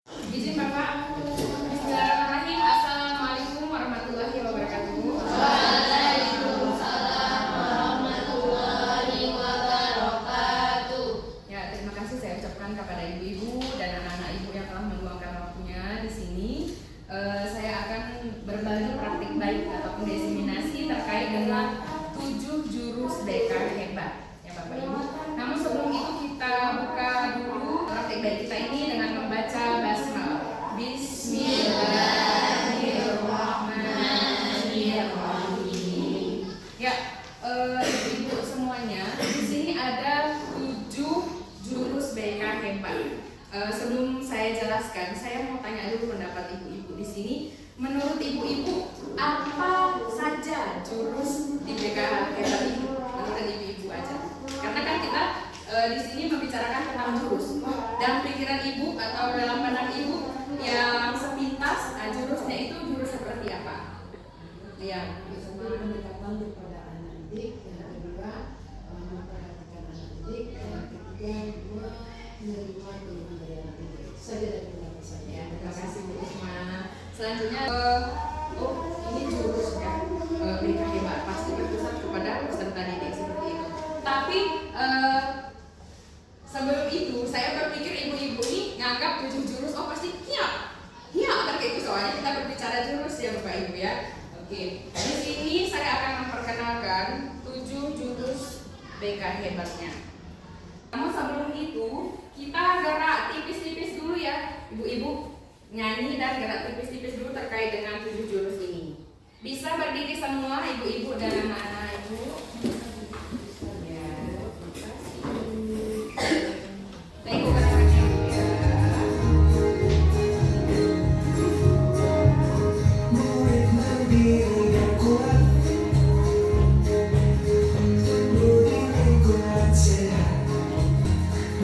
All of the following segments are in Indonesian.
Izin Bapak. Bismillahirrahmanirrahim. Assalamualaikum warahmatullahi wabarakatuh. Waalaikumsalam warahmatullahi wabarakatuh. Ya, terima kasih saya ucapkan kepada ibu-ibu dan anak-anak ibu yang telah meluangkan waktunya di sini. Saya akan berbagi praktik baik ataupun diseminasi terkait dengan 7 jurus BK hebat, ya Bapak Ibu. Namun sebelum itu kita buka dulu praktik baik kita ini dengan membaca basmalah. Bismillahirrahmanirrahim. Ya, ibu semuanya, di sini ada 7 jurus BK hebat. Sebelum saya jelaskan, saya mau tanya dulu pendapat ibu-ibu di sini. Menurut ibu-ibu, apa saja jurus di BK hebat ini? Menurut ibu-ibu aja. Karena kan kita di sini membicarakan tentang jurus. Dalam pikiran ibu atau dalam pandang ibu yang sepintas, jurusnya itu jurus seperti apa? Ya, pendekatan kepada anak didik, yang kedua memperhatikan anak didik, yang ketiga menerima keluhan dari anak didik. Saja dari pendapat saya. ya, terima kasih Bu Usma. Selanjutnya, ini jurus ya, BK hebat pasti berpusat kepada peserta didik seperti itu. Tapi sebelum itu saya berpikir ibu-ibu ini nganggap 7 jurus, oh pasti iya kan kayak itu, soalnya kita berbicara jurus ya Bapak Ibu ya. Oke, di sini saya akan memperkenalkan 7 jurus BK hebatnya. Namun sebelum itu kita gerak tipis-tipis dulu ya ibu-ibu, nyanyi dan gerak tipis-tipis dulu terkait dengan 7 jurus ini. Bisa berdiri semua ibu-ibu dan anak-anak ibu. Ya, tengok gerakannya ya.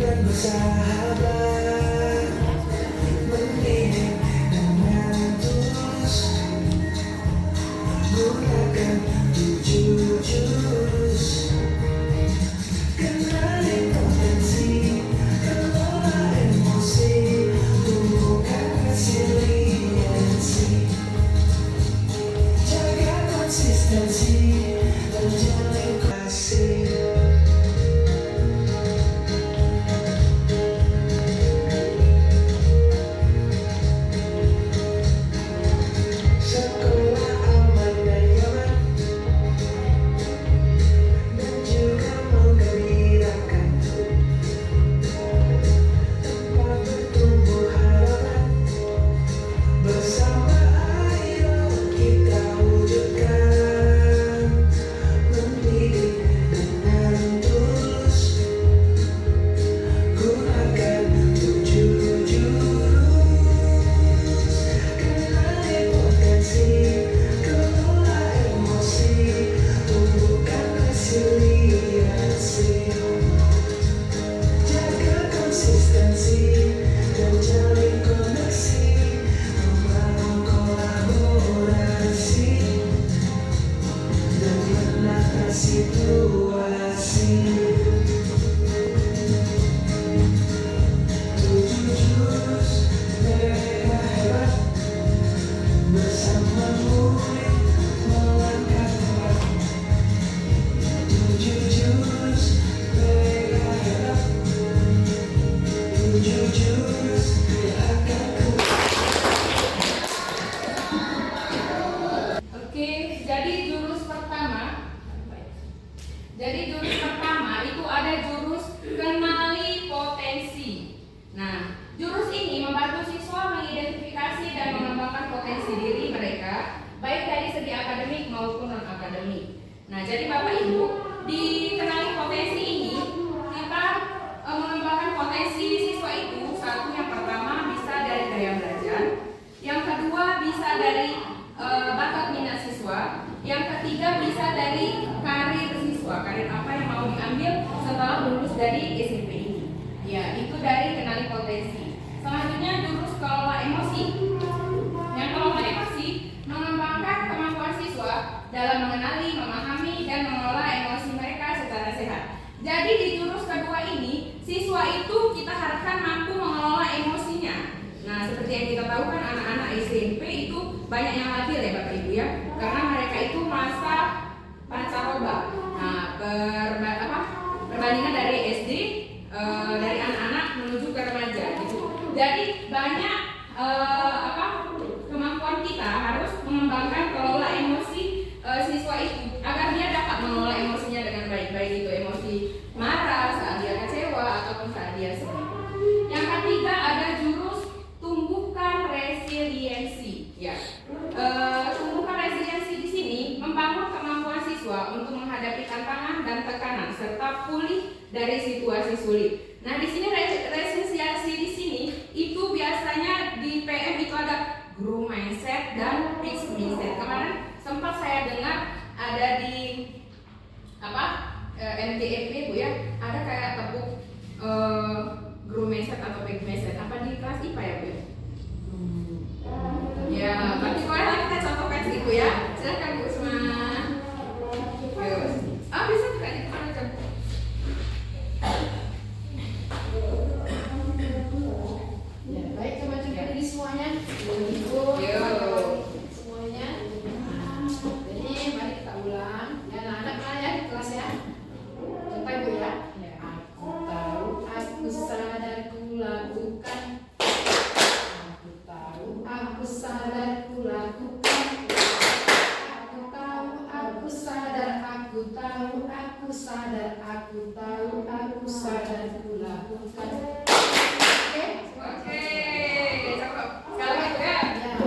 Bersahabat, mendidik dengan tulus, gunakan 7 jurus. Kenali potensi, kelola emosi, tumbuhkan resiliensi, jaga konsistensi, dan jalin kasih. Jadi jurus pertama itu ada jurus kenali potensi. Nah, jurus ini membantu siswa mengidentifikasi dan mengembangkan potensi diri mereka, baik dari segi akademik maupun non akademik. Nah, jadi Bapak Ibu, di kenali potensi ini kita mengembangkan potensi siswa itu. Satu, yang pertama bisa dari gaya belajar, yang kedua bisa dari bakat minat siswa, yang ketiga bisa dari karir siswa, karir apa yang mau diambil setelah lulus dari SMP ini. Ya, itu dari kenali potensi. Selanjutnya jurus kelola emosi. Yang kelola emosi mengembangkan kemampuan siswa dalam mengenali, memahami, dan mengelola emosi mereka secara sehat. Jadi di jurus kedua ini, siswa itu kita harapkan mampu mengelola emosinya. Nah, seperti yang kita tahu kan anak-anak SMP itu banyak yang labil ya Bapak Ibu ya, karena mereka itu masa pancaroba. Nah, perbandingan dari SD dari anak-anak menuju ke remaja gitu. Jadi banyak kemampuan kita harus mengembangkan kelola emosi siswa itu agar dia dapat mengelola emosinya dengan baik, baik itu emosi marah saat dia kecewa ataupun saat dia sedih. Yang ketiga ada jurus tumbuhkan resiliensi. Ya, tumbuhkan resiliensi di sini membangun kemampuan siswa untuk menghadapi tantangan dan tekanan serta pulih dari situasi sulit. Nah, di sini resiliensi di sini itu biasanya di PM itu ada grow mindset dan fixed mindset. Kemarin sempat saya dengar ada di MTEP Bu ya, ada kayak tepuk grow mindset atau fixed mindset. Apa di kelas IPA ya Bu? Ya, tapi sekolah kita contohkan situ ya. Silakan Bu Usma. Bisa juga di mana aja. Ya, baik teman-teman berdiri semuanya. Ibu, semuanya. Jadi mari kita ulang. Ya, anak-anak mana ya di kelas ya? Coba Ibu ya. Aku tahu, aku sadar, ku lakukan. Aku tahu, aku sadar, ku lakukan. Aku tahu, aku sadar, aku tahu, aku sadar, aku tahu, aku sadar, ku lakukan. Oke? Oke, cakep. Sekali lagi ya.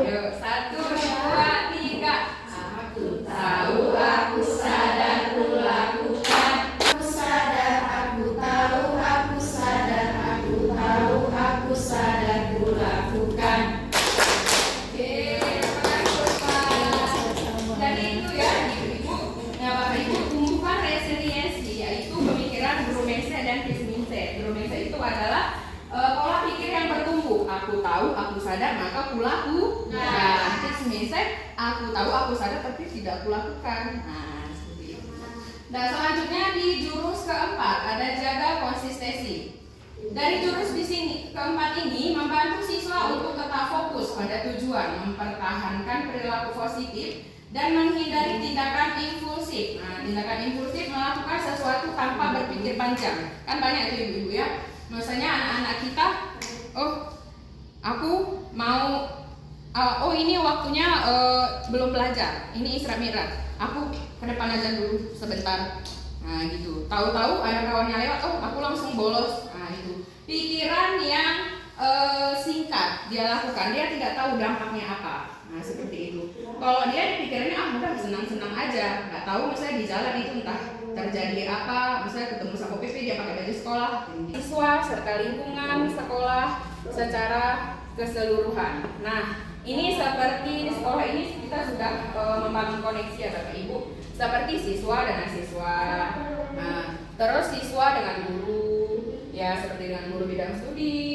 Yuk, 1, 2, 3. Aku Tahu, aku sadar, ku lakukan. Aku sadar, aku tahu, aku sadar, aku tahu, aku sadar, ku lakukan. Oke, terima kasih Bapak. Jadi itu ya Ibu-ibu. Nah Bapak Ibu tumbuhkan resiliensi, yaitu pemikiran grow mindset dan fixed mindset. Grow mindset itu adalah pola pikir yang bertumbuh. Aku tahu, aku sadar, maka kulaku. Nah, fixed mindset, aku tahu, aku sadar, tapi tidak kulakukan. Nah, seperti itu. Dan selanjutnya di jurus keempat ada jaga konsistensi. Dari jurus di sini keempat ini membantu siswa untuk tetap fokus pada tujuan, mempertahankan perilaku positif dan menghindari tindakan impulsif. Nah, tindakan impulsif melakukan sesuatu tanpa berpikir panjang. Kan banyak itu ibu-ibu ya. Misalnya anak-anak kita, aku mau, ini waktunya belum belajar, ini Isra Mi'raj, aku ke depan aja dulu sebentar. Nah gitu, tahu-tahu ada kawannya lewat, aku langsung bolos. Nah itu pikiran yang singkat dia lakukan, dia tidak tahu dampaknya apa. Nah seperti itu. Kalau dia pikirannya udah senang-senang aja, nggak tahu misalnya di jalan itu entah terjadi apa, misalnya ketemu sama PP dia pakai baju sekolah, siswa serta lingkungan sekolah secara keseluruhan. Nah ini seperti di sekolah ini kita sudah membangun koneksi ya Bapak Ibu, seperti siswa dengan siswa, nah terus siswa dengan guru, ya seperti dengan guru bidang studi.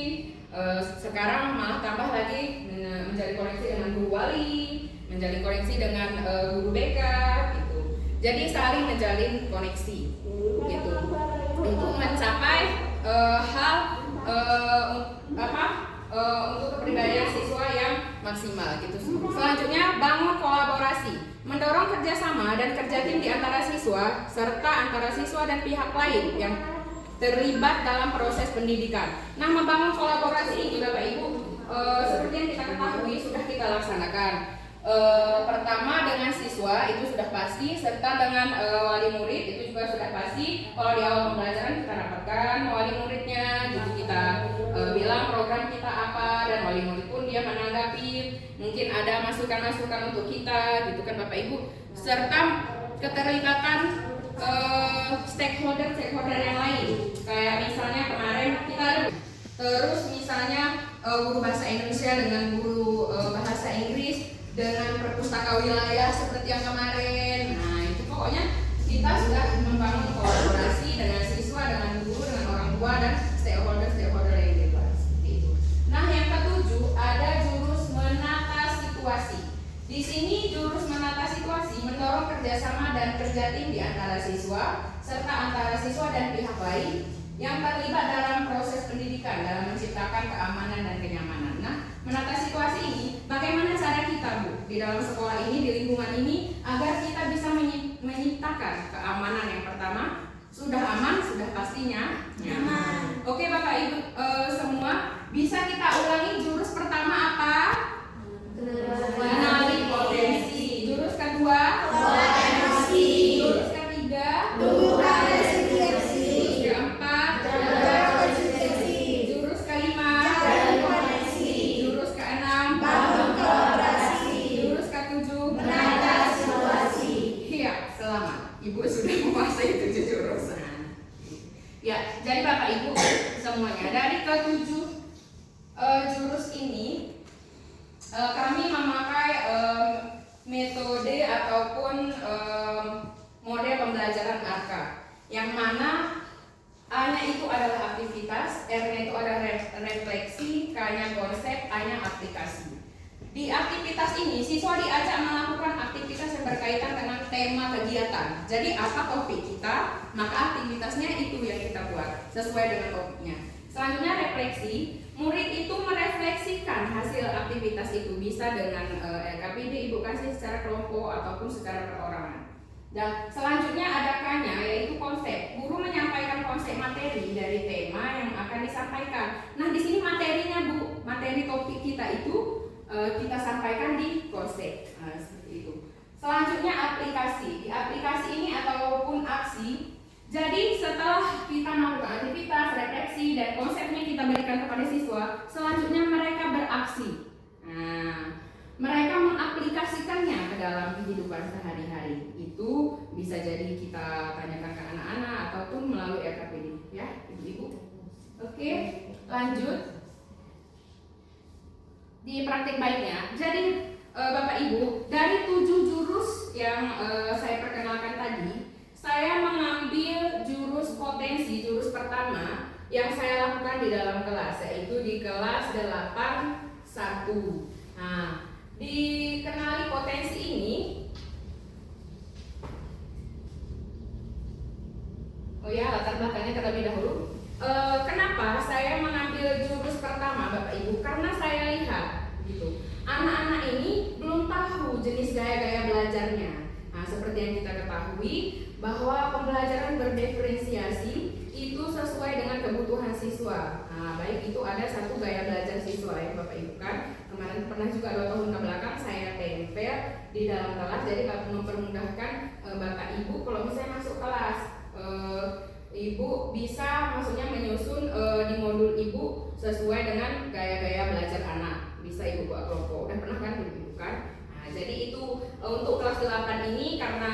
Sekarang malah tambah lagi menjadi koneksi dengan guru wali, menjadi koneksi dengan guru BK gitu. Jadi saling menjalin koneksi gitu untuk mencapai hal untuk kepribadian siswa yang maksimal gitu. Selanjutnya bangun kolaborasi, mendorong kerjasama dan kerja tim di antara siswa serta antara siswa dan pihak lain yang terlibat dalam proses pendidikan. Nah, membangun kolaborasi ini Bapak Ibu seperti yang kita ketahui sudah kita laksanakan. Pertama dengan siswa itu sudah pasti, serta dengan wali murid itu juga sudah pasti. Kalau di awal pembelajaran kita rapatkan wali muridnya, gitu kita bilang program kita apa, dan wali murid pun dia menanggapi, mungkin ada masukan-masukan untuk kita, gitu kan Bapak Ibu, serta keterlibatan stakeholder yang lain, kayak misalnya kemarin kita ada, terus misalnya guru bahasa Indonesia dengan guru bahasa Inggris dengan perpustaka wilayah seperti yang kemarin. Nah itu pokoknya kita sudah membangun kolaborasi dengan siswa, dengan guru, dengan orang tua dan stakeholder yang bebas itu. Nah yang ketujuh ada jurus menata situasi. Di sini jurus menata situasi mendorong kerjasama dan kerja tim di antara siswa serta antara siswa dan pihak lain yang terlibat dalam proses pendidikan dalam menciptakan keamanan dan kenyamanan. Nah menata situasi ini, bagaimana cara kita Bu di dalam sekolah ini, di lingkungan ini, agar kita bisa menciptakan keamanan. Yang pertama, sudah aman, sudah pastinya nyaman. Oke Bapak Ibu semua, bisa kita ulangi jurus pertama apa? Kenali potensi. Jurus kedua? Potensi. Jurus ketiga? Tumbuhkan resiliensi. Jurus keempat? Jaga konsistensi. Jurus kelima? Cari koneksi. Jurus keenam? Bangun kolaborasi. Jurus ketujuh? Menata situasi. Iya, selamat. Ibu sudah menguasai 7 jurus. Ya, jadi Bapak Ibu semuanya, dari ketujuh jurus ini kami memakai metode ataupun model pembelajaran ARKA, yang mana A-nya itu adalah aktivitas, R-nya itu adalah refleksi, K-nya konsep, A-nya aplikasi. Di aktivitas ini, siswa diajak melakukan aktivitas yang berkaitan dengan tema kegiatan. Jadi apa topik kita, maka aktivitasnya itu yang kita buat sesuai dengan topiknya. Selanjutnya refleksi, murid itu merefleksikan hasil aktivitas itu, bisa dengan LKPD, Ibu kasih secara kelompok ataupun secara perorangan. Dan selanjutnya ada K-nya, yaitu konsep. Guru menyampaikan konsep materi dari tema yang akan disampaikan. Nah di sini materinya Bu, materi topik kita itu kita sampaikan di konsep. Nah, seperti itu. Selanjutnya aplikasi. Di aplikasi ini ataupun aksi, jadi setelah kita melakukan aktivitas, refleksi, dan konsepnya kita berikan kepada siswa, selanjutnya mereka beraksi. Nah, mereka mengaplikasikannya ke dalam kehidupan sehari-hari. Itu bisa jadi kita tanyakan ke anak-anak ataupun melalui LKPD, ya, Ibu-ibu. Oke, lanjut. Di praktik baiknya, jadi Bapak Ibu, dari 7 jurus yang saya perkenalkan tadi, saya mengambil jurus potensi, jurus pertama yang saya lakukan di dalam kelas, yaitu di kelas 8.1. Nah, dikenali potensi ini, oh ya, latar belakangnya terlebih dahulu. Kenapa saya mengambil jurus pertama Bapak Ibu? Karena saya lihat gitu, anak-anak ini belum tahu jenis gaya-gaya belajarnya. Nah, seperti yang kita ketahui bahwa pembelajaran berdiferensiasi itu sesuai dengan kebutuhan siswa. Nah, baik itu ada satu gaya belajar siswa ya Bapak Ibu kan. Kemarin pernah juga 2 tahun ke belakang saya tempel di dalam kelas, jadi mempermudahkan Bapak Ibu kalau misalnya masuk kelas. Ibu bisa maksudnya menyusun di modul Ibu sesuai dengan gaya-gaya belajar anak. Bisa Ibu buat kelompok. Udah pernah kan Ibu kan? Nah, jadi itu untuk kelas 8 ini karena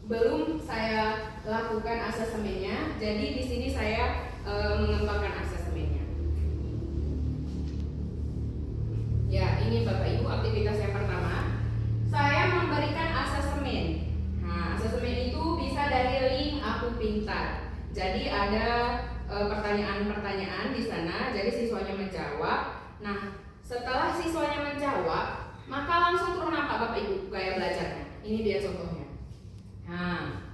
belum saya lakukan asesmennya. Jadi di sini saya mengembangkan asesmennya. Ya, ini Bapak Ibu aktivitas yang pertama. Saya memberikan asesmen. Nah, asesmen itu bisa dari link Aku Pintar. Jadi ada pertanyaan-pertanyaan di sana. Jadi siswanya menjawab. Nah, setelah siswanya menjawab, maka langsung turun apa Bapak Ibu gaya belajarnya. Ini dia contohnya. Nah,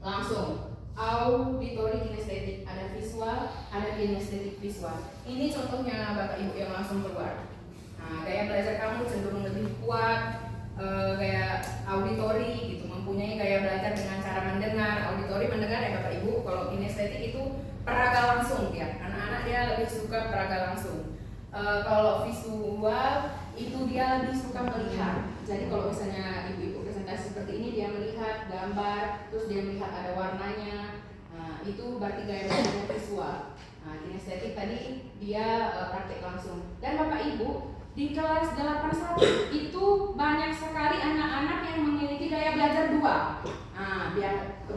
langsung auditori kinestetik, ada visual, ada kinestetik visual. Ini contohnya Bapak Ibu yang langsung keluar. Nah, gaya belajar kamu cenderung lebih kuat, gaya auditori gitu, mempunyai gaya belajar dengan cara mendengar. Auditori mendengar ya Bapak Ibu. Kalau kinestetik itu peraga langsung ya, anak-anak dia lebih suka peraga langsung. Kalau visual itu dia lebih suka melihat. Jadi kalau misalnya ibu-ibu presentasi seperti ini, dia melihat gambar, terus dia melihat ada warnanya. Nah, itu berarti gaya belajar visual. Nah, kinestetik tadi dia praktek langsung. Dan Bapak Ibu, di kelas 8.1 itu banyak sekali anak-anak yang memiliki gaya belajar 2. Nah,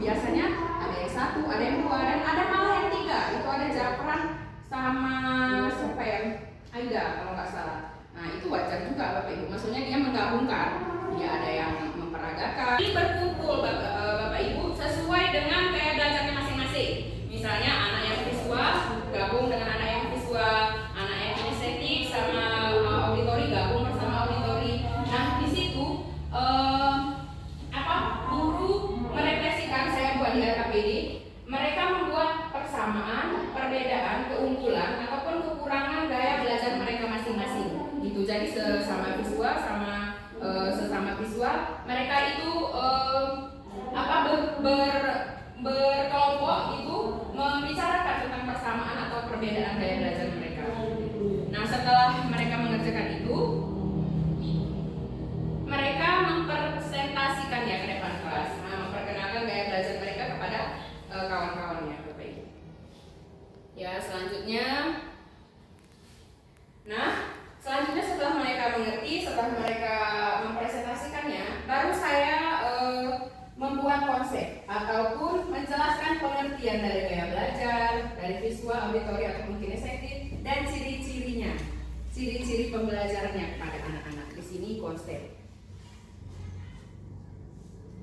biasanya ada yang 1, ada yang 2, dan ada malah yang 3. Itu ada Jafran sama siapa ya? Aida kalau nggak salah. Nah, itu wajar juga Bapak Ibu. Maksudnya dia menggabungkan. Dia ada yang memperagakan. Ini berkumpul Bapak Ibu sesuai dengan gaya belajarnya masing-masing. Misalnya anak yang visual gabung dengan anak yang visual, anak yang kinestetik sama auditori gabung bersama auditori. Nah, di situ guru merefleksikan, saya buat di LKPD, mereka membuat persamaan, perbedaan, keunggulan ataupun kekurangan gaya belajar mereka masing-masing. perbedaan gaya belajar mereka. Nah, setelah mereka mengerjakan itu, mereka mempresentasikannya ke depan kelas. Nah, memperkenalkan gaya belajar mereka kepada kawan-kawannya, Bapak Ibu. Ya, selanjutnya setelah mereka mengerti, setelah mereka mempresentasikannya, baru saya membuat konsep ataupun menjelaskan pengertian dari gaya belajar, dari visual, auditori ataupun kinestetik, dan ciri-cirinya, ciri-ciri pembelajarannya kepada anak-anak. Di sini konsep.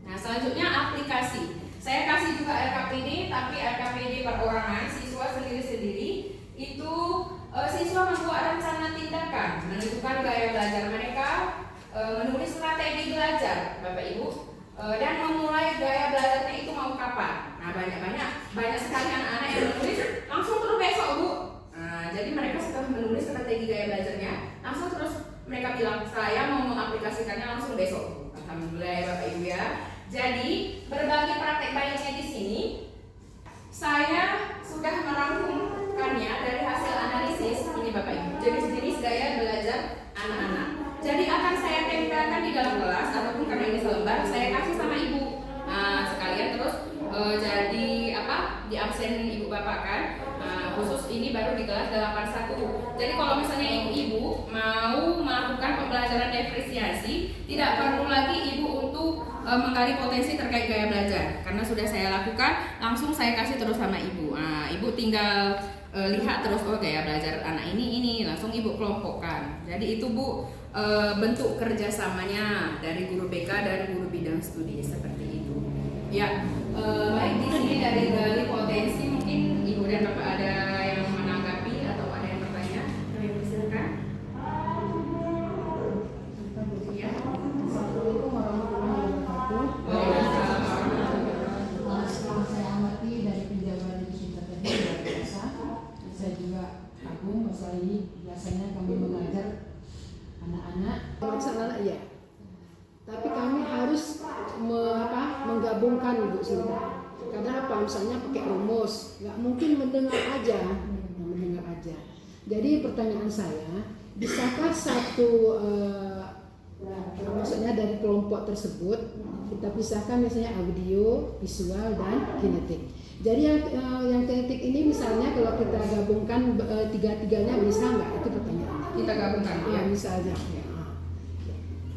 Nah, selanjutnya aplikasi. Saya kasih juga RKPD, tapi RKPD perorangan, siswa sendiri-sendiri. Itu siswa membuat rencana tindakan, menentukan gaya belajar mereka, menulis strategi belajar, Bapak Ibu, dan memulai gaya belajarnya itu mau kapan. Nah, banyak sekali anak-anak yang menulis langsung terus besok, Bu. Nah, jadi mereka setelah menulis strategi gaya belajarnya, langsung terus mereka bilang saya mau mengaplikasikannya langsung besok. Alhamdulillah ya Bapak Ibu ya. Jadi berbagi praktek baiknya di sini, saya sudah merangkumkannya dari hasil analisis ini Bapak Ibu. Jenis-jenis gaya belajar anak-anak. Jadi akan saya tempelkan di dalam kelas ataupun karena ini selembar, saya kasih sama Ibu. Nah, sekalian terus jadi di absen Ibu Bapak kan. Khusus ini baru di kelas 81. Jadi kalau misalnya ibu-ibu mau melakukan pembelajaran diferensiasi, tidak perlu lagi ibu untuk menggali potensi terkait gaya belajar, karena sudah saya lakukan, langsung saya kasih terus sama ibu. Nah, ibu tinggal lihat terus, oh gaya belajar anak ini langsung ibu kelompokkan. Jadi itu Bu, bentuk kerjasamanya dari guru BK dan guru bidang studi seperti itu. Ya, baik di sini dari gali potensi, mungkin ibu dan bapak ada yang menanggapi atau ada yang bertanya, kami persilakan. Ya. Assalamualaikum warahmatullahi wabarakatuh. Setelah saya amati dari penjabaran Ibu Sinta tadi luar biasa, saya juga kagum masalah ini. Biasanya kami mengajar anak-anak anak ya, tapi kami harus menggabungkan Ibu Sinta. Karena apa? Misalnya pakai rumus, nggak mungkin mendengar aja. Jadi pertanyaan saya, bisakah satu maksudnya dari kelompok tersebut kita pisahkan misalnya audio, visual, dan kinetik. Jadi yang kinetik ini misalnya kalau kita gabungkan tiga-tiganya bisa nggak? Itu pertanyaannya. Kita gabungkan. Ya, misalnya.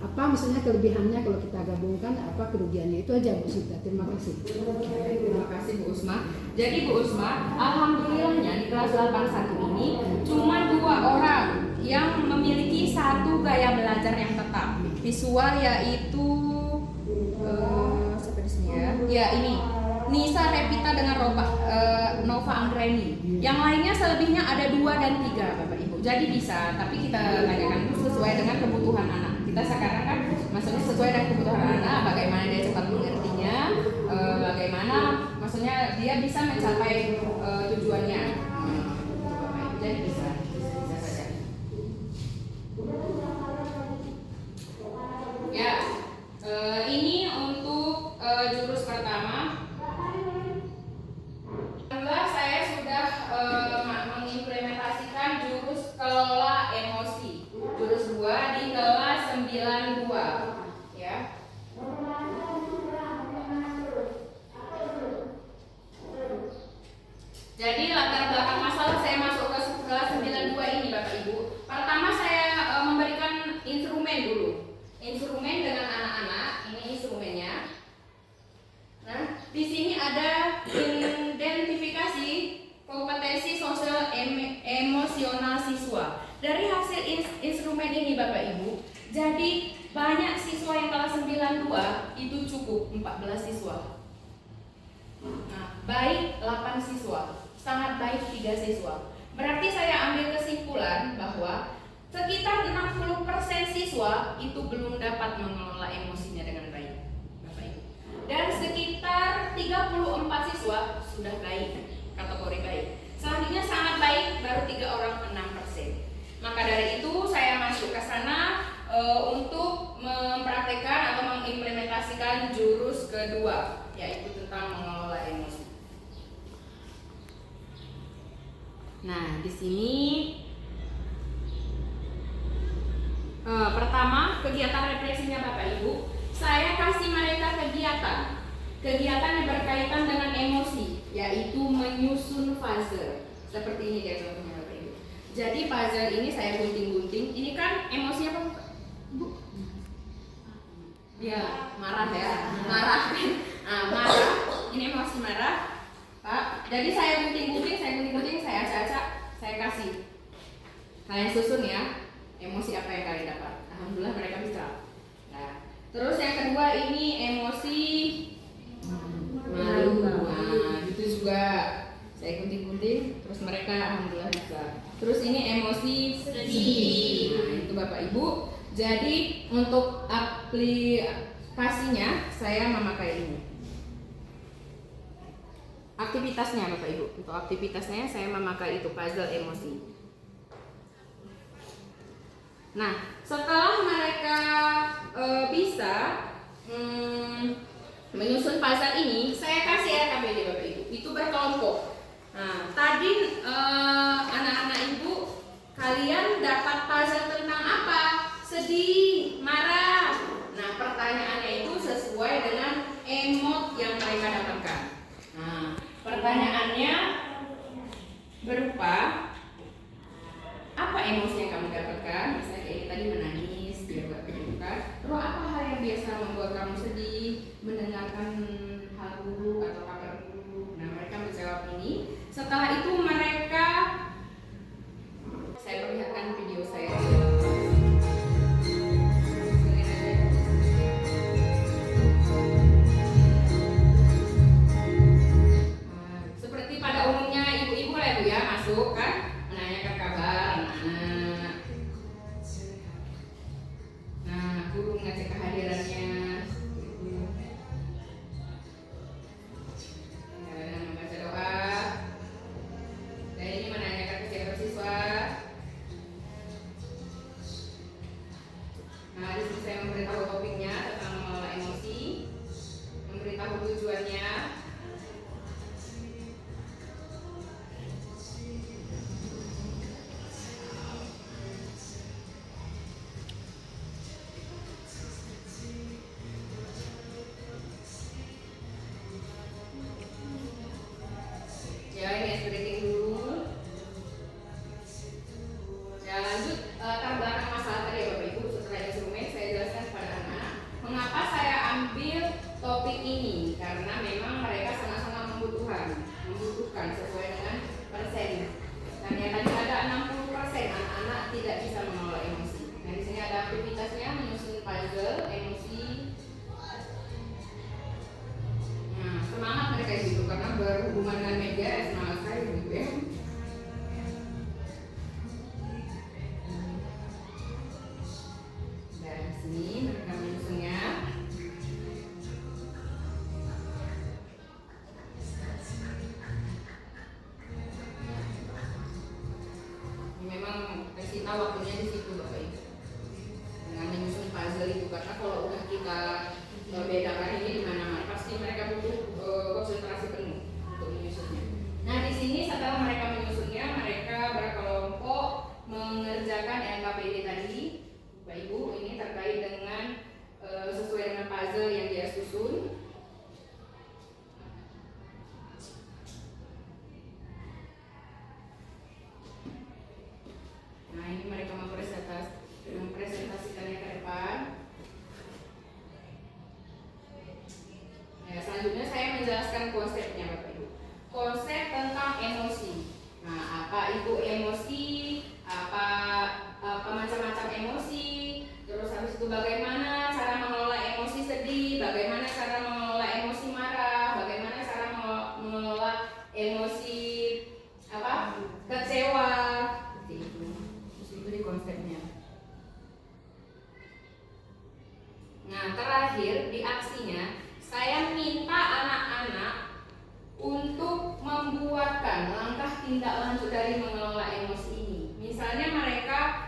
Apa misalnya kelebihannya kalau kita gabungkan, apa kerugiannya? Itu aja Bu Sinta. Terima kasih. Terima kasih Bu Usma. Jadi Bu Usma, alhamdulillahnya di kelas 81 ini cuma 2 orang yang memiliki satu gaya belajar yang tetap visual, yaitu seperti sini ya. Ya ini Nisa Revita dengan Nova Anggreni. Yang lainnya selebihnya ada 2 dan 3 Bapak Ibu. Jadi bisa, tapi kita tanyakan dulu sesuai dengan kebutuhan anak. Kita sekarang kan maksudnya sesuai dengan kebutuhan anak, bagaimana dia cepat mengertinya, bagaimana maksudnya dia bisa mencapai tujuannya. Jadi bisa saja. Ya, ini untuk jurus pertama. Saya sudah mengimplementasikan jurus kelola emosi. Jurus 2 di kelas 92 ya. Jadi latar belakang masalah saya masuk ke kelas 92 ini Bapak Ibu. Pertama saya memberikan instrumen dulu. Instrumen dengan anak-anak, ini instrumennya. Nah, di sini ada identifikasi kompetensi sosial emosional siswa. Dari hasil instrumen ini Bapak Ibu, jadi banyak siswa yang kelas 92 itu cukup 14 siswa. Nah, baik 8 siswa, sangat baik 3 siswa. Berarti saya ambil kesimpulan bahwa sekitar 60% siswa itu belum dapat mengelola emosinya dengan baik, Bapak Ibu. Dan sekitar 34 siswa sudah baik, kategori baik. Selanjutnya sangat baik, baru 3 orang 6%. Maka dari itu saya masuk ke sana untuk mempraktekkan atau mengimplementasikan jurus kedua, yaitu tentang mengelola emosi. Nah, di sini pertama kegiatan refleksinya Bapak Ibu, saya kasih mereka kegiatan yang berkaitan dengan emosi, yaitu menyusun puzzle. Seperti ini dia contohnya Bapak Ibu. Jadi puzzle ini saya gunting-gunting. Ini kan emosi apa Bu? Ya, marah ya. Marah kan? Marah. Ini emosi marah. Pak. Jadi saya gunting-gunting, saya acak-acak, saya kasih. Kalian susun ya. Emosi apa yang kalian dapat? Alhamdulillah mereka bisa. Nah, terus yang kedua ini emosi malu. Nah, gitu juga. Saya gunting-gunting, terus mereka alhamdulillah bisa. Terus ini emosi sedih. Nah, itu Bapak Ibu. Jadi untuk aplikasinya saya memakai ini. Aktivitasnya Bapak Ibu. Untuk aktivitasnya saya memakai itu puzzle emosi. Nah, setelah mereka bisa menyusun puzzle ini, saya kasih RKPD Bapak Ibu. Itu berkelompok. Nah, tadi anak-anak Ibu, kalian dapat puzzle tentang apa? Sedih, marah. Nah, pertanyaannya itu sesuai dengan emot yang mereka dapatkan. Nah, pertanyaannya berupa apa emosi yang kamu dapatkan? Misalnya kayak tadi menangis, dia buat kan. Terus apa hal yang biasa membuat kamu sedih? Mendengarkan hal buruk atau kabar buruk. Nah, mereka menjawab ini. Setelah itu mereka, saya perlihatkan video saya. Seperti pada umumnya ibu-ibu lah Bu ya, masuk kan, menanyakan kabar anak-anak. Nah, guru mengecek kehadirannya. Dan membaca doa. Dan ini menanyakan kesiapan siswa. Nah, di sini saya memberitahu topiknya tentang mengelola emosi, memberitahu tujuannya. Ya, ini experiencing dulu. Ya, lanjut latar belakang masalah tadi ya Bapak Ibu. Setelah instrumen saya jelaskan kepada anak mengapa saya ambil topik ini, karena memang mereka sangat-sangat membutuhkan sesuai dengan persen. Dan yang tadi ada 60% anak-anak tidak bisa mengelola emosi. Nah, di sini ada aktivitasnya menyusun puzzle emosi. Nah, semangat mereka itu karena berhubungan dengan media, semangat sekali gitu ya. Dan di sini mereka menyusunnya. Ini memang kasih tahu waktunya di situ Bapak Ibu. Dengan menyusun puzzle itu, karena kalau udah kita bedakan ini di mana-mana pasti mereka butuh konsentrasi penuh untuk menyusunnya. Nah, di sini setelah mereka menyusunnya, mereka berkelompok mengerjakan LKPD tadi, Bapak Ibu. Ini terkait dengan sesuai dengan puzzle yang dia susun. Nah, ini mereka mempresentasikannya ke depan. Ya, selanjutnya saya menjelaskan konsepnya Bapak Ibu. Konsep tentang emosi. Nah, apa itu emosi? Apa macam-macam emosi? Terus habis itu bagaimana cara mengelola emosi sedih? Bagaimana cara mengelola emosi marah? Bagaimana cara mengelola emosi kecewa? Seperti itu. Terus itu di konsepnya. Nah, terakhir di aksinya, saya minta anak-anak untuk membuatkan langkah tindak lanjut dari mengelola emosi ini. Misalnya mereka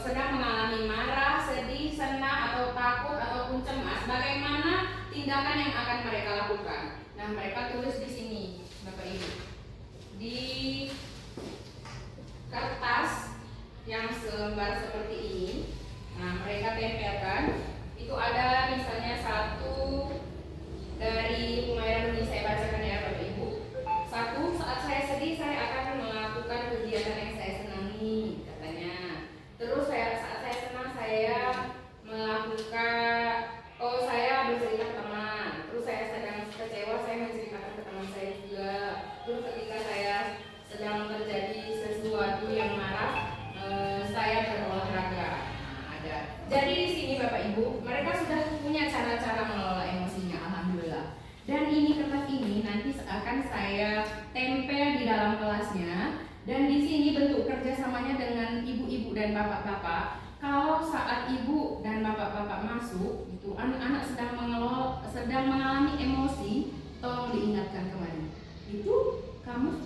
sedang mengalami marah, sedih, senang, atau takut, ataupun cemas. Bagaimana tindakan yang akan mereka lakukan? Nah, mereka tulis di sini, Bapak Ibu. Di kerjasamanya dengan ibu-ibu dan bapak-bapak. Kalau saat ibu dan bapak-bapak masuk, itu anak-anak sedang mengalami emosi, tolong diingatkan kembali. Itu kamu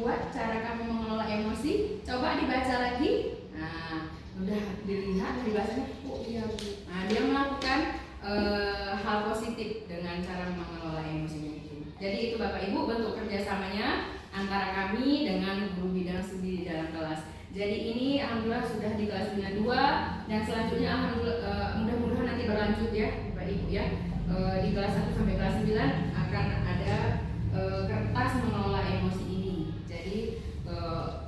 buat cara kamu mengelola emosi, coba dibaca lagi. Nah, udah dilihat dibacanya, oh iya Bu. Nah, dia melakukan hal positif dengan cara mengelola emosinya itu. Jadi itu Bapak Ibu bentuk kerjasamanya antara kami dengan guru bidang studi di dalam kelas. Jadi ini alhamdulillah sudah di kelas 92 dan selanjutnya alhamdulillah mudah-mudahan nanti berlanjut ya Bapak Ibu ya. Di kelas 1 sampai kelas 9 akan ada kertas mengelola emosi ini. Jadi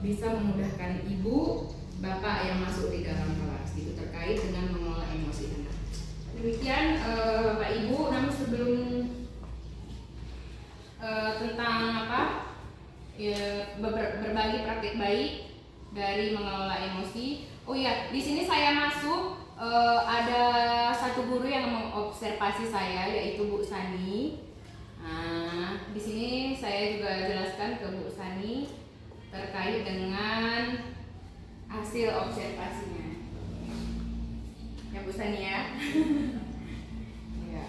bisa memudahkan ibu, bapak yang masuk di dalam kelas itu terkait dengan mengelola emosi anak. Demikian Bapak Ibu, namun sebelum tentang berbagi praktik baik dari mengelola emosi. Oh iya, di sini saya masuk ada satu guru yang mengobservasi saya yaitu Bu Sani. Nah, di sini saya juga jelaskan ke Bu Sani terkait dengan hasil observasinya. Ya Bu Sani ya. Ya.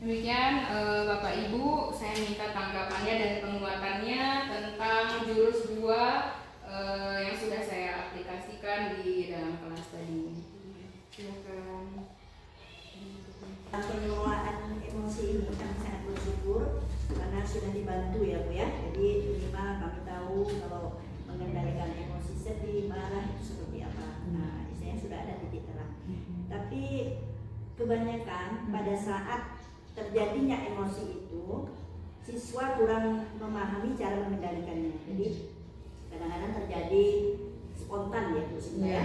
Demikian Bapak Ibu, saya minta tanggapannya dan penguatannya tentang jurus 2 yang sudah saya aplikasikan di dalam kelas tadi. Silakan. Pengelolaan emosi ini kami sangat bersyukur karena sudah dibantu ya Bu ya. Jadi minimal kami tahu kalau mengendalikan emosi sedih, marah itu seperti apa. Nah, di sini sudah ada titik terang. Tapi kebanyakan pada saat terjadinya emosi itu siswa kurang memahami cara mengendalikannya. Jadi kadang-kadang terjadi spontan ya Bu ya.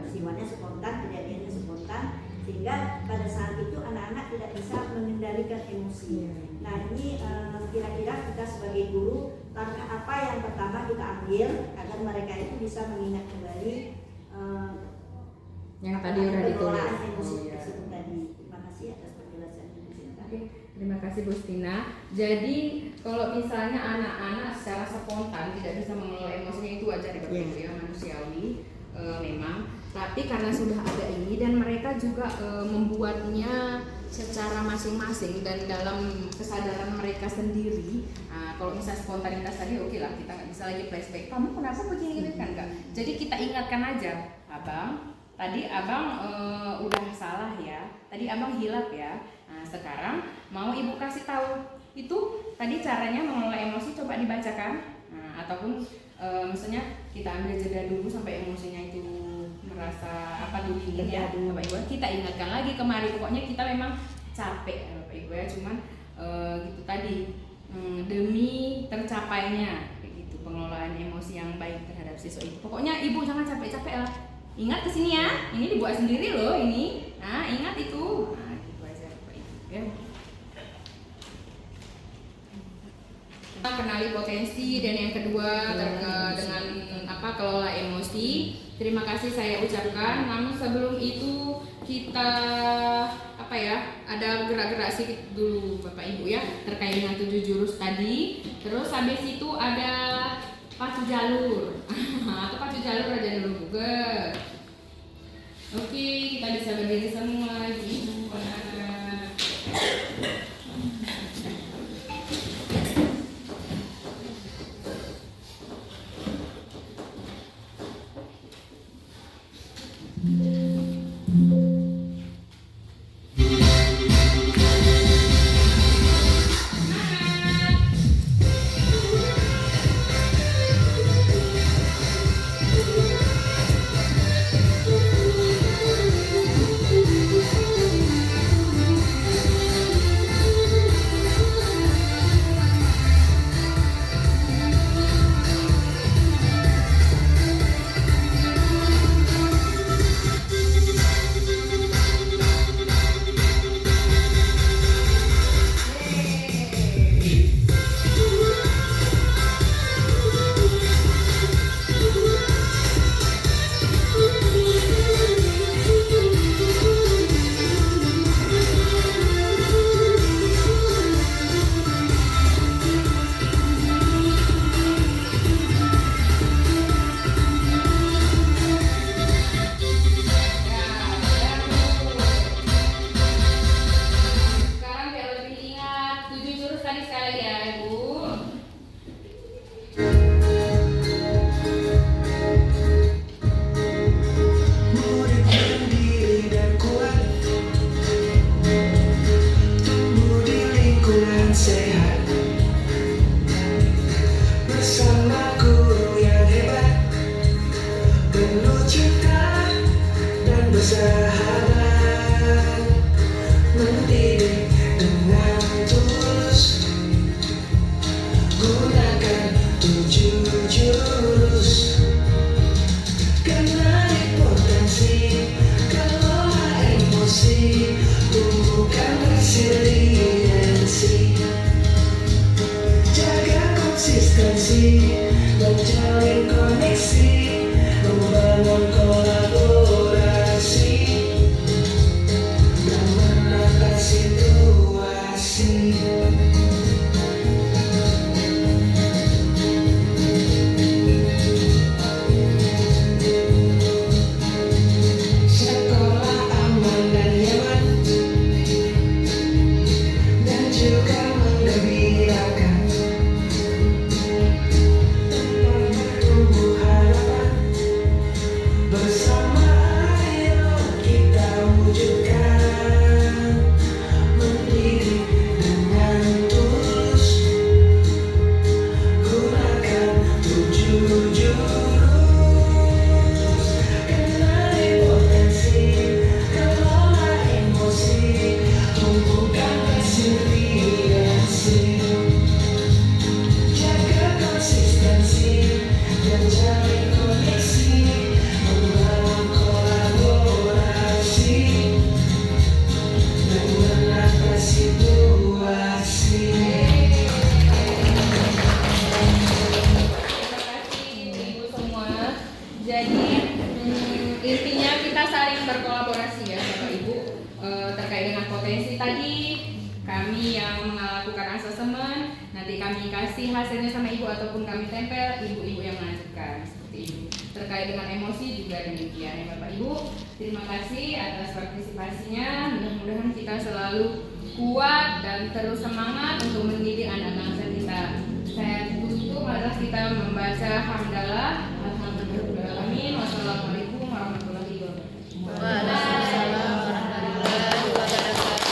Sifatnya spontan, kejadiannya spontan sehingga pada saat itu anak-anak tidak bisa mengendalikan emosi. Nah ini kira-kira kita sebagai guru langkah apa yang pertama kita ambil agar mereka itu bisa mengingat kembali yang tadi udah ditulis. pengelolaan emosi tersebut tadi. Terima kasih atas penjelasannya. Terima kasih Bu Stina. Jadi kalau misalnya anak-anak secara spontan tidak bisa mengelola emosinya itu wajar ya Bapak Ibu ya, manusiawi memang. Tapi karena sudah ada ini dan mereka juga membuatnya secara masing-masing dan dalam kesadaran mereka sendiri. Nah, kalau misalnya spontanitas tadi oke lah, kita nggak bisa lagi flashback. Kamu kenapa begini kan enggak? Jadi kita ingatkan aja, Abang. Tadi Abang udah salah ya. Tadi Abang hilap ya. Nah, sekarang mau Ibu kasih tahu itu tadi caranya mengelola emosi, coba dibacakan. Nah, ataupun misalnya kita ambil jeda dulu sampai emosinya itu merasa dulu dingin ya Bapak Ibu. Kita ingatkan lagi kemarin, pokoknya kita memang capek ya Bapak Ibu ya, cuman gitu tadi demi tercapainya gitu pengelolaan emosi yang baik terhadap siswa itu. Pokoknya Ibu jangan capek-capek lah. Ingat kesini ya, ini dibuat sendiri loh ini. Nah ingat itu. Nah gitu aja Bapak Ibu ya. Kenali potensi dan yang kedua terkait dengan kelola emosi. Terima kasih saya ucapkan. Namun sebelum itu kita ada gerak-gerak sedikit dulu Bapak Ibu ya terkait dengan 7 jurus tadi. Terus habis itu ada pacu jalur atau pacu jalur aja dulu Google. Oke, kita bisa berdiri semua gitu. kami yang melakukan asesmen, nanti kami kasih hasilnya sama ibu ataupun kami tempel, ibu-ibu yang melanjutkan seperti itu. Terkait dengan emosi juga demikian ya Bapak Ibu. Terima kasih atas partisipasinya. Mudah-mudahan kita selalu kuat dan terus semangat untuk mendidik anak bangsa kita. Saya tutup adalah kita membaca hamdalah. Alhamdulillah. Amin. Wassalamualaikum warahmatullahi wabarakatuh. Waalaikumsalam warahmatullahi wabarakatuh.